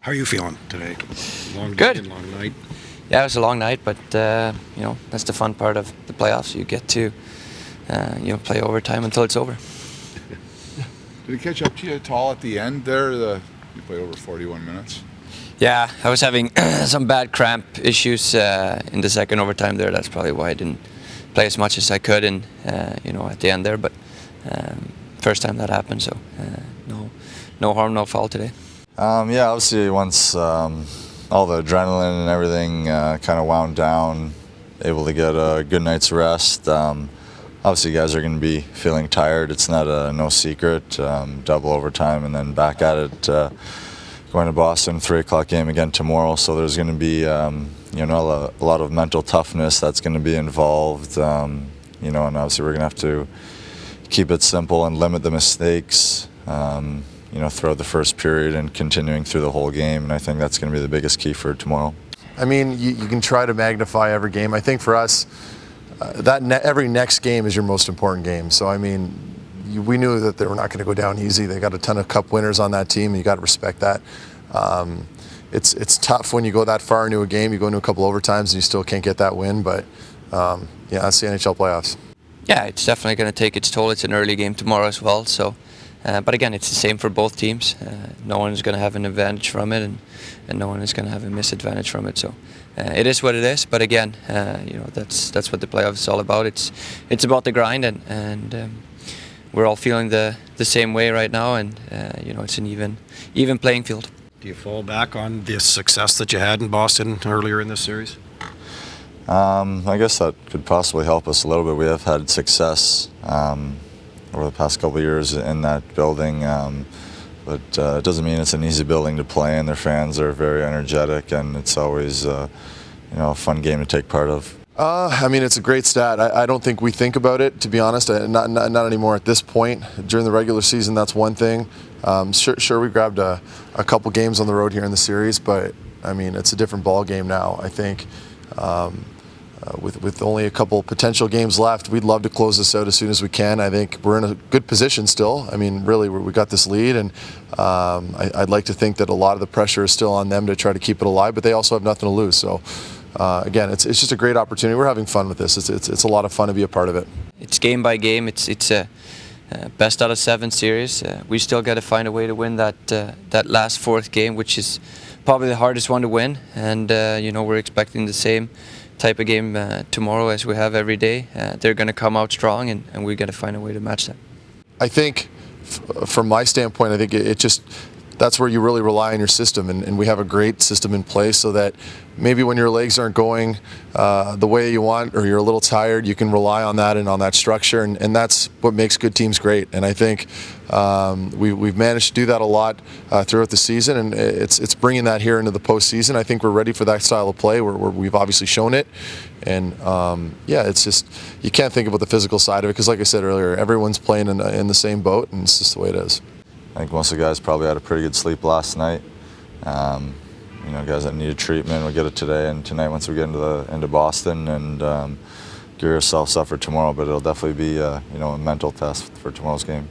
How are you feeling today? Long day Good. and long night. Yeah, it was a long night, but that's the fun part of the playoffs. You get to play overtime until it's over. Did it catch up to you at all at the end there? You played over 41 minutes. Yeah, I was having some bad cramp issues in the second overtime there. That's probably why I didn't play as much as I could, and at the end there. But first time that happened, so no harm, no foul today. Yeah, obviously once all the adrenaline and everything kind of wound down, able to get a good night's rest. Obviously guys are going to be feeling tired. It's not no secret. Double overtime and then back at it. Going to Boston, 3 o'clock game again tomorrow. So there's going to be a lot of mental toughness that's going to be involved. And obviously we're going to have to keep it simple and limit the mistakes. Throughout the first period and continuing through the whole game, and I think that's going to be the biggest key for tomorrow. I mean, you can try to magnify every game. I think for us, every next game is your most important game. So I mean, we knew that they were not going to go down easy. They got a ton of cup winners on that team, and you got to respect that. It's tough when you go that far into a game. You go into a couple overtimes and you still can't get that win. But that's the NHL playoffs. Yeah, it's definitely going to take its toll. It's an early game tomorrow as well, so. But again, it's the same for both teams. No one is going to have an advantage from it, and no one is going to have a misadvantage from it. So it is what it is. But again, that's what the playoffs is all about. It's about the grind, and we're all feeling the same way right now. And it's an even playing field. Do you fall back on the success that you had in Boston earlier in this series? I guess that could possibly help us a little bit. We have had success over the past couple of years in that building, but it doesn't mean it's an easy building to play in. Their fans are very energetic, and it's always a fun game to take part of. I mean, it's a great stat. I don't think we think about it, to be honest. Not anymore at this point. During the regular season, that's one thing. Sure, we grabbed a couple games on the road here in the series, but I mean, it's a different ball game now. I think. With only a couple potential games left, we'd love to close this out as soon as we can. I think we're in a good position still. I mean, really, we got this lead, and I'd like to think that a lot of the pressure is still on them to try to keep it alive, but they also have nothing to lose. So, again, it's just a great opportunity. We're having fun with this. It's a lot of fun to be a part of it. It's game by game. It's a best out of 7 series. We still got to find a way to win that last 4th game, which is probably the hardest one to win. And we're expecting the same type of game tomorrow as we have every day. They're going to come out strong, and we're going to find a way to match that. I think, from my standpoint, I think that's where you really rely on your system, and we have a great system in place so that maybe when your legs aren't going the way you want, or you're a little tired, you can rely on that and on that structure, and that's what makes good teams great. And I think we've managed to do that a lot throughout the season, and it's bringing that here into the postseason. I think we're ready for that style of play where we've obviously shown it, and it's just, you can't think about the physical side of it, because like I said earlier, everyone's playing in the same boat, and it's just the way it is. I think most of the guys probably had a pretty good sleep last night. Guys that needed treatment will get it today and tonight once we get into Boston, and gear ourselves up for tomorrow. But it'll definitely be a mental test for tomorrow's game.